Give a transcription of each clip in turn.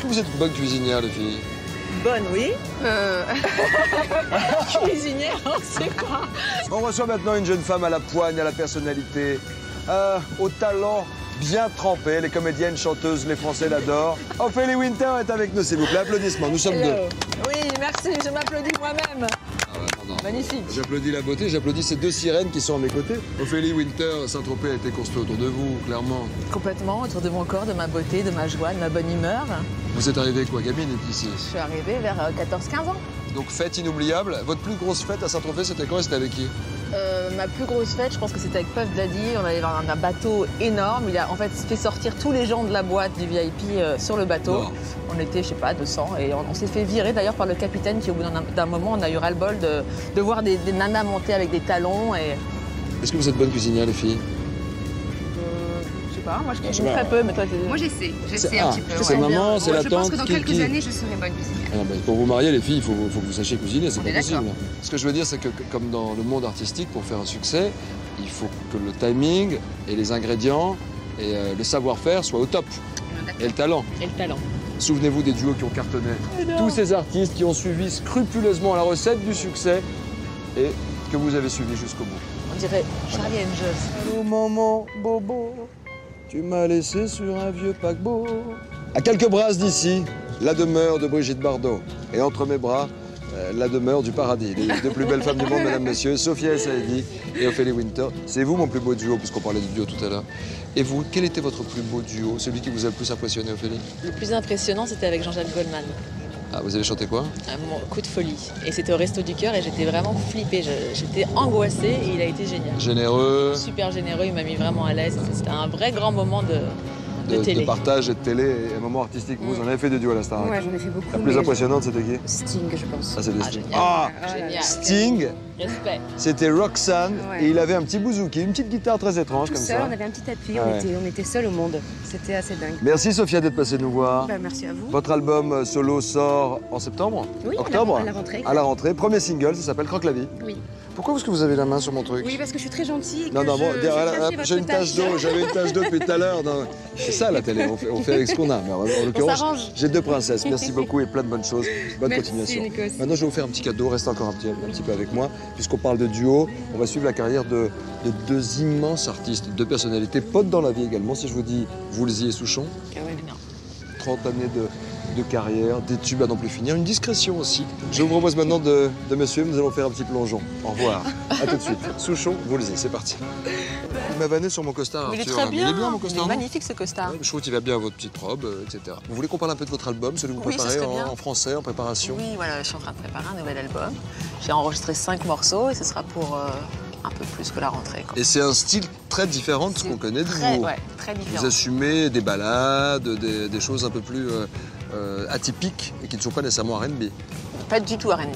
que vous êtes une bonne cuisinière, les filles? Bonne, oui. Cuisinière, on sait pas. On reçoit maintenant une jeune femme à la poigne, à la personnalité, au talent bien trempé. Les comédiennes, chanteuses, les Français l'adorent. Ophélie Winter est avec nous, s'il vous plaît. Applaudissements, nous sommes deux. Oui, merci, je m'applaudis moi-même. Magnifique. J'applaudis la beauté, j'applaudis ces deux sirènes qui sont à mes côtés. Ophélie Winter, Saint-Tropez a été construit autour de vous, clairement. Complètement, autour de mon corps, de ma beauté, de ma joie, de ma bonne humeur. Vous êtes arrivée quoi, gamine, ici? Je suis arrivée vers 14-15 ans. Donc fête inoubliable. Votre plus grosse fête à Saint-Tropez, c'était quand et c'était avec qui? Ma plus grosse fête, je pense que c'était avec Puff Daddy. On avait un bateau énorme. Il a en fait fait sortir tous les gens de la boîte du VIP sur le bateau. Non. On était, je sais pas, 200. Et on s'est fait virer d'ailleurs par le capitaine qui, au bout d'un moment, on a eu ras-le-bol de voir des nanas monter avec des talons. Et... Est-ce que vous êtes bonne cuisinière, les filles? Je sais pas, moi je cuisine très peu, mais toi tu... Moi j'essaie un petit peu. C'est maman, c'est la Je tante. pense que dans quelques années, je serai bonne cuisinière. Ah ben, pour vous marier, les filles, il faut que vous sachiez cuisiner, c'est On pas est possible. d'accord. Ce que je veux dire, c'est que comme dans le monde artistique, pour faire un succès, il faut que le timing et les ingrédients et le savoir-faire soient au top. Et le talent. Et le talent. Souvenez-vous des duos qui ont cartonné. Tous ces artistes qui ont suivi scrupuleusement la recette du succès et que vous avez suivi jusqu'au bout. On dirait Charlie Angels. Allô maman, bobo, tu m'as laissé sur un vieux paquebot. À quelques brasses d'ici, la demeure de Brigitte Bardot. Et entre mes bras, la demeure du paradis. Les deux plus belles femmes du monde, mesdames, messieurs, Sophia Saidi et Ophélie Winter. C'est vous mon plus beau duo, puisqu'on parlait du duo tout à l'heure. Et vous, quel était votre plus beau duo, celui qui vous a le plus impressionné, Ophélie? Le plus impressionnant, c'était avec Jean-Jacques Goldman. Ah, vous avez chanté quoi? Mon coup de folie. Et c'était au Resto du Cœur et j'étais vraiment flippée. J'étais angoissée et il a été génial. Généreux. Super généreux, il m'a mis vraiment à l'aise. C'était un vrai grand moment de télé. De partage et de télé et un moment artistique. Vous en avez fait des duos à la Starac. Ouais, j'en ai fait beaucoup. La plus impressionnante, c'était qui? Sting, je pense. Ah, c'était Ah, Sting. génial. Ah, Génial. Sting, Respect. c'était Roxanne Ouais. et il avait un petit bouzouki, une petite guitare très étrange Tout comme seul, ça. on avait un petit appui, Ah ouais. on était seuls au monde. C'était assez dingue. Merci Sophia d'être passée nous voir. Bah, merci à vous. Votre album solo sort en septembre? Oui, Octobre? à la rentrée. À la rentrée. Premier single, ça s'appelle Croque la vie. Oui. Pourquoi est-ce que vous avez la main sur mon truc? Oui, parce que je suis très gentille. Et Non, que non, bon, je derrière, cachais votre j'ai une tache d'eau, j'avais une tache d'eau depuis tout à l'heure. Non, c'est ça la télé, on fait avec ce qu'on a. Mais en l'occurrence, s'arrange. j'ai deux princesses. Merci beaucoup et plein de bonnes choses. Bonne Merci, continuation. Nikos. Maintenant, je vais vous faire un petit cadeau, restez encore un petit peu avec moi. Puisqu'on parle de duo, on va suivre la carrière de deux immenses artistes, deux personnalités, potes dans la vie également. Si je vous dis Woolsey et Souchon, Ah ouais. 30 années de carrière, des tubes à n'en plus finir, une discrétion aussi. Je vous propose maintenant de me suivre, nous allons faire un petit plongeon. Au revoir, à tout de suite. Souchon, Woolsey, c'est parti. Il m'a vanné sur mon costard, Il est Arthur. très bien. Il est bien mon costard, Il est non? magnifique ce costard. Ouais, je trouve qu'il va bien à votre petite robe, etc. Vous voulez qu'on parle un peu de votre album, celui que vous Oui, ce préparez serait bien. en français, en préparation? Oui, voilà, je suis en train de préparer un nouvel album. J'ai enregistré 5 morceaux et ce sera pour un peu plus que la rentrée, quoi. Et c'est un style très différent de ce qu'on connaît de Très, vous. ouais, très différent. Vous assumez des ballades, des choses un peu plus atypiques et qui ne sont pas nécessairement R&B. Pas du tout R&B.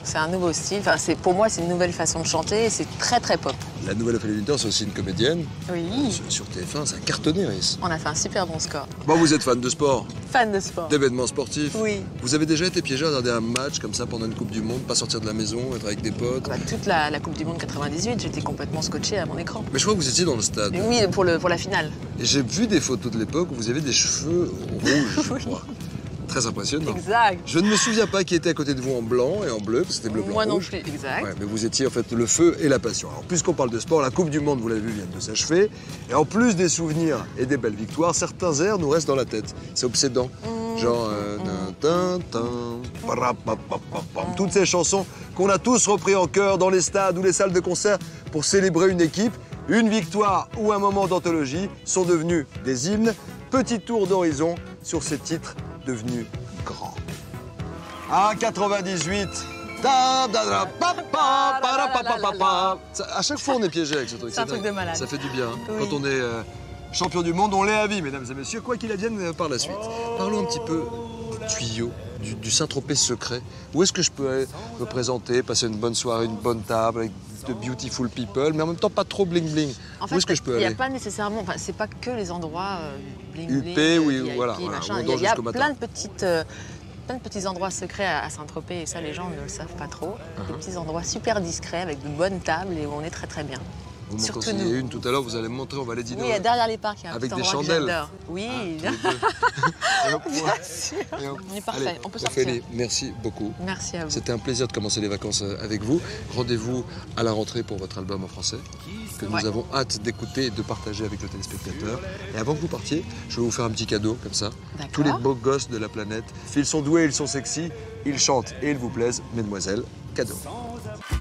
C'est un nouveau style. Enfin, pour moi, c'est une nouvelle façon de chanter et c'est très très pop. La nouvelle Ophélie Winter, c'est aussi une comédienne. Oui. Sur TF1, ça a cartonné, Iris. On a fait un super bon score. Bon, vous êtes fan de sport, Fan de sport. d'événements sportifs. Oui. Vous avez déjà été piégé à regarder un match comme ça pendant une Coupe du Monde, pas sortir de la maison, être avec des potes? Bah, toute la Coupe du Monde 98, j'étais complètement scotchée à mon écran. Mais je crois que vous étiez dans le stade. Et oui, pour la finale. Et j'ai vu des photos de l'époque où vous avez des cheveux rouges, je Oui. crois. Très impressionnant. Exact. Je ne me souviens pas qui était à côté de vous en blanc et en bleu, parce que c'était bleu, blanc, Moi non rouge. plus, exact. Ouais, mais vous étiez en fait le feu et la passion. Alors, puisqu'on parle de sport, la Coupe du Monde, vous l'avez vu, vient de s'achever. Et en plus des souvenirs et des belles victoires, certains airs nous restent dans la tête. C'est obsédant. Genre, tin, tin, parapapapapam. Toutes ces chansons qu'on a tous repris en chœur dans les stades ou les salles de concert pour célébrer une équipe, une victoire ou un moment d'anthologie sont devenus des hymnes. Petit tour d'horizon sur ces titres devenus grands. Ah, 98. À chaque fois, on est piégé avec ce truc. C'est un truc dingue. de malade. Ça fait du bien. Oui. Quand on est champion du monde, on l'est à vie, mesdames et messieurs, quoi qu'il advienne par la suite. Parlons un petit peu des tuyaux, du Saint-Tropez secret. Où est-ce que je peux aller me présenter, passer une bonne soirée, une bonne table, avec de beautiful people, mais en même temps pas trop bling-bling? En Où est-ce que je peux il n'y aller? a pas nécessairement, enfin, c'est pas que les endroits bling UP, bling, oui, VIP, voilà, machin. on Il y a, dort il y a jusqu'au matin. plein de petits endroits secrets à Saint-Tropez et ça, les gens ne le savent pas trop. Des petits endroits super discrets avec de bonnes tables et où on est très très bien. Vous m'en Surtout conseillez nous. une tout à l'heure, vous allez me montrer, on va les dîner. Oui, derrière les parcs, il y a un Avec petit des endroit que chandelles. j'adore. Oui, Tous les deux. Et hop, bien sûr. et hop. On est parfait, Allez, on peut sortir. Ophélie, merci beaucoup. Merci à vous. C'était un plaisir de commencer les vacances avec vous. Rendez-vous à la rentrée pour votre album en français, que nous Ouais. avons hâte d'écouter et de partager avec le téléspectateur. Et avant que vous partiez, je vais vous faire un petit cadeau, comme ça. D'accord. Tous les beaux gosses de la planète. Ils sont doués, ils sont sexy, ils chantent et ils vous plaisent, mesdemoiselles. Cadeau.